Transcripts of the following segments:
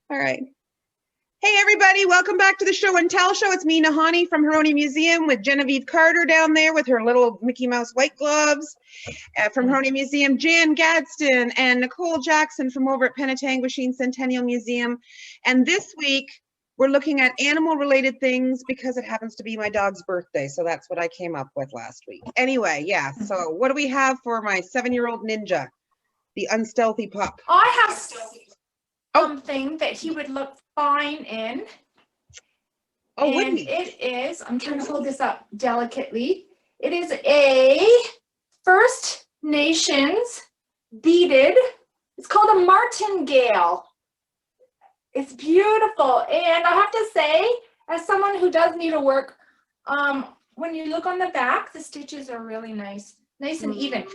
All right. Hey, everybody. Welcome back to the Show and Tell Show. It's me, Nahani, from Haroni Museum with Genevieve Carter down there with her little Mickey Mouse white gloves. From Haroni Museum, Jan Gadsden and Nicole Jackson from over at Penetanguishene Centennial Museum. And this week, we're looking at animal-related things because it happens to be my dog's birthday. So that's what I came up with last week. Anyway, yeah. So what do we have for my 7-year-old ninja, the unstealthy pup? I have something that he would look fine in. Oh, would and he? It is, I'm trying to hold this up delicately. It is a First Nations beaded, it's called a martingale. It's beautiful. And I have to say, as someone who does needlework, when you look on the back, the stitches are really nice and even.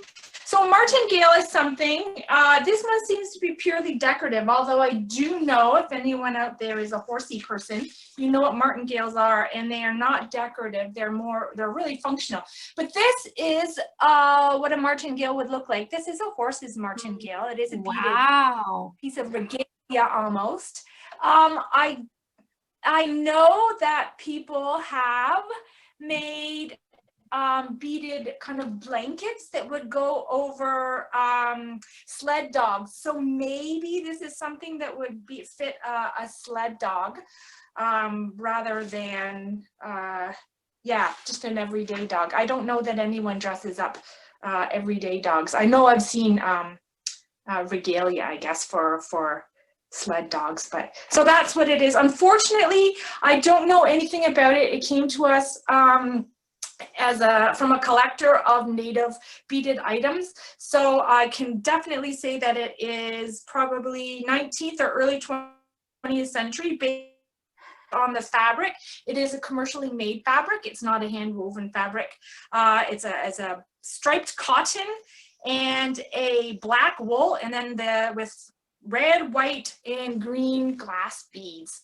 So martingale is something, this one seems to be purely decorative, although I do know if anyone out there is a horsey person, you know what martingales are, and they are not decorative, they're really functional. But this is what a martingale would look like. This is a horse's martingale. It is a beaded piece of regalia almost. I know that people have made beaded kind of blankets that would go over sled dogs. So maybe this is something that would fit a sled dog rather than, just an everyday dog. I don't know that anyone dresses up everyday dogs. I know I've seen regalia, I guess, for sled dogs, but so that's what it is. Unfortunately, I don't know anything about it. It came to us from a collector of native beaded items. So I can definitely say that it is probably 19th or early 20th century based on the fabric. It is a commercially made fabric. It's not a hand woven fabric. It's a striped cotton and a black wool, and then with red, white, and green glass beads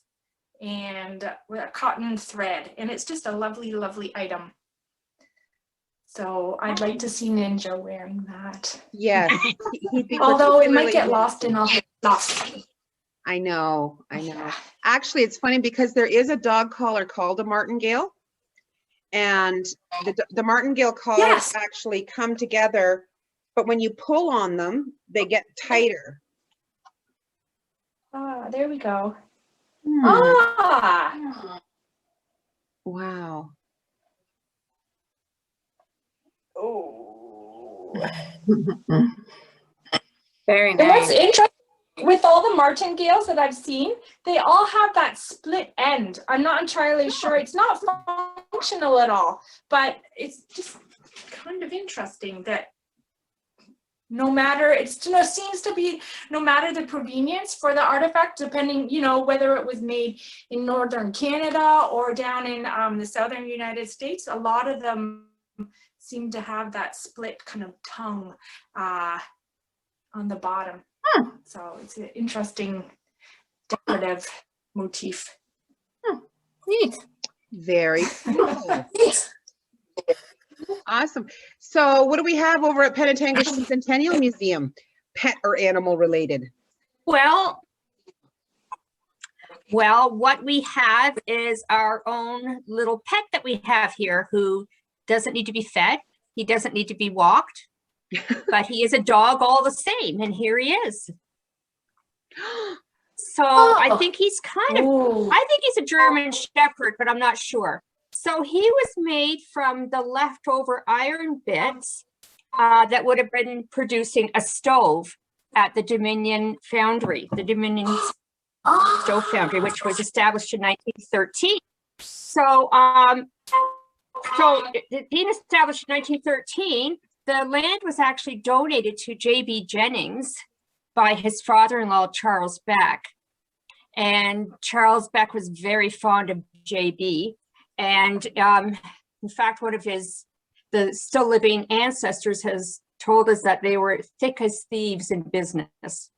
and with a cotton thread. And it's just a lovely, lovely item. So I'd like to see Ninja wearing that. Yes. Although it might get lost in all his stuff. I know. Actually, it's funny because there is a dog collar called a martingale. And the martingale collars actually come together, but when you pull on them, they get tighter. There we go. Wow. Oh. Very nice. And what's interesting with all the martingales that I've seen, they all have that split end. I'm not entirely sure. It's not functional at all, but it's just kind of interesting that no matter, seems to be no matter the provenience for the artifact, depending, whether it was made in northern Canada or down in the southern United States, a lot of them seem to have that split kind of tongue on the bottom. So it's an interesting decorative motif. Neat. Very cool. Awesome. So what do we have over at Penetanguishene Centennial Museum, pet or animal related? Well, what we have is our own little pet that we have here who doesn't need to be fed. He doesn't need to be walked, but he is a dog all the same. And here he is. So I think he's I think he's a German Shepherd, but I'm not sure. So he was made from the leftover iron bits that would have been producing a stove at the Dominion Foundry, the Dominion Stove Foundry, which was established in 1913. So, being established in 1913, the land was actually donated to J.B. Jennings by his father-in-law, Charles Beck. And Charles Beck was very fond of J.B. And in fact, one of the still living ancestors has told us that they were thick as thieves in business.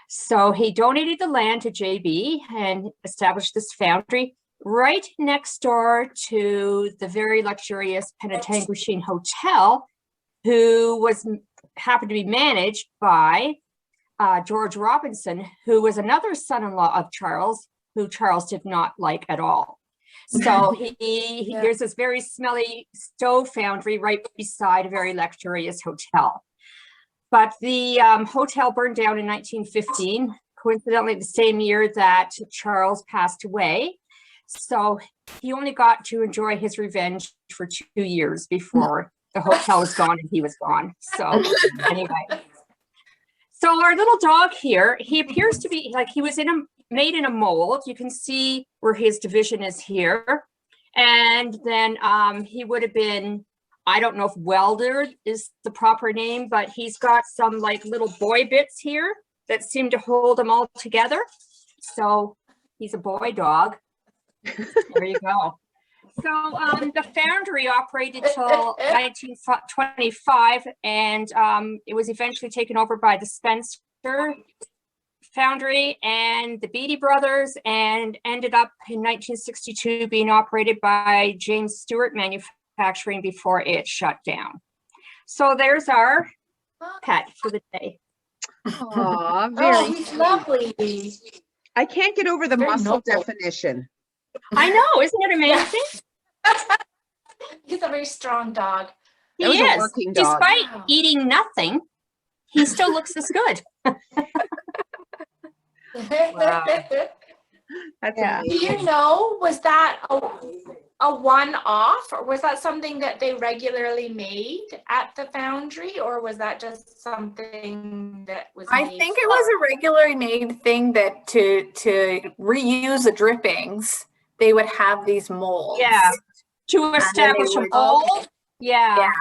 So he donated the land to JB and established this foundry right next door to the very luxurious Penetanguishene Hotel, who happened to be managed by George Robinson, who was another son-in-law of Charles, who Charles did not like at all. So there's this very smelly stove foundry right beside a very luxurious hotel. But the hotel burned down in 1915, coincidentally the same year that Charles passed away. So he only got to enjoy his revenge for 2 years before the hotel was gone and he was gone. So anyway. So our little dog here, he appears to be like he was made in a mold. You can see where his division is here. And then he would have been, I don't know if welder is the proper name, but he's got some like little boy bits here that seem to hold them all together. So he's a boy dog. There you go. So the foundry operated till 1925, and it was eventually taken over by the Spencer foundry and the Beatty brothers, and ended up in 1962 being operated by James Stewart Manufacturing before it shut down. So there's our pet for the day. Aw, very he's lovely. I can't get over the Very muscle noble. definition. I know, isn't it amazing? He's a very strong dog. He That was a is. working dog. Despite Wow. eating nothing, he still looks this good. That's Yeah. Do amazing. you know, was that a one-off, or was that something that they regularly made at the foundry, or was that just something that was I made think it was a regularly made thing that to reuse the drippings, they would have these molds. Yeah. To establish a would- mold. Yeah. Yeah.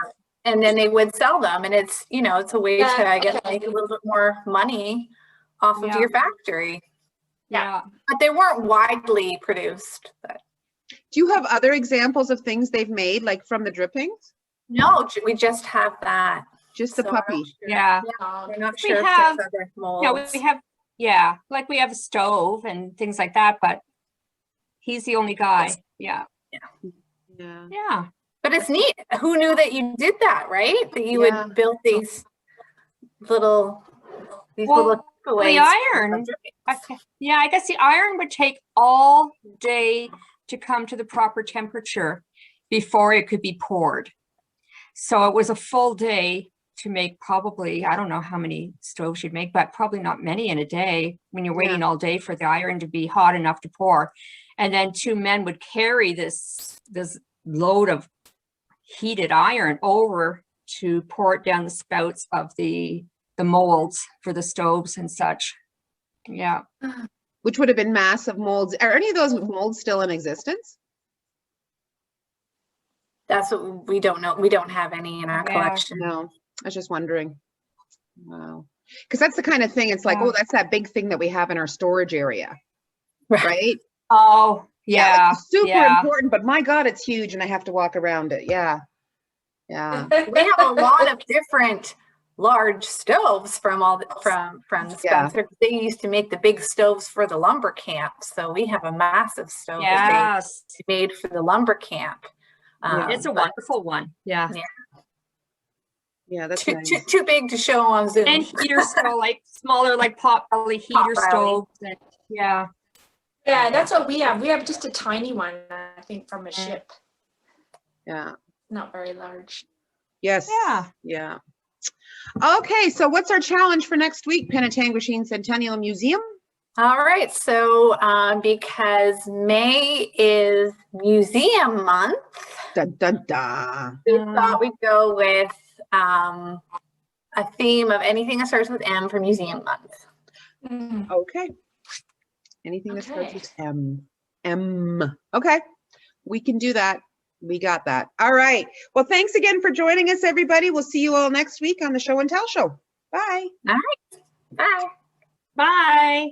And then they would sell them, and it's, you know, it's a way to, I guess, okay. make a little bit more money off of Yeah. your factory. Yeah. But they weren't widely produced. But Do you have other examples of things they've made, like from the drippings? no, we just have that. Just the So I'm not puppy. sure. Yeah. We're not We sure if have- there's other Yeah, molds. we have, yeah, like we have a stove and things like that, but he's the only guy. Yeah. Yeah. Yeah. But it's neat. Who knew that you did that, right? That you Yeah. would build these little Well, little The takeaways iron, from drippings. yeah, I guess the iron would take all day to come to the proper temperature before it could be poured. So it was a full day to make probably, I don't know how many stoves you'd make, but probably not many in a day when you're waiting all day for the iron to be hot enough to pour. And then 2 men would carry this load of heated iron over to pour it down the spouts of the molds for the stoves and such. Yeah. Which would have been massive molds. Are any of those molds still in existence? That's what we don't know. We don't have any in our Yeah. collection. No, I was just wondering. Wow. Because that's the kind of thing, it's like, Yeah. oh, that's that big thing that we have in our storage area, Right. right? Oh, yeah. Like, it's super yeah. important, but my God, it's huge and I have to walk around it. Yeah. Yeah. We have a lot of different large stoves from from the Yeah. Spencer. They used to make the big stoves for the lumber camp. So we have a massive stove that Yes. they made for the lumber camp. It's a but wonderful one. Yeah. Yeah, that's too, nice. too big to show on Zoom. And heaters, so like smaller, like pot belly heater Potbelly. stoves. And, yeah. Yeah, that's what we have. We have just a tiny one, I think, from a ship. Yeah. Not very large. Yes. Yeah. Yeah. Okay, so what's our challenge for next week, Penetanguishene Centennial Museum? All right, so because May is Museum Month, Dun, dun, dun. we thought we'd go with a theme of anything that starts with M for Museum Month. Mm. Okay. Anything that starts Okay. with M. M. Okay. We can do that. We got that. All right. Well, thanks again for joining us, everybody. We'll see you all next week on the Show and Tell Show. Bye. Bye. Bye.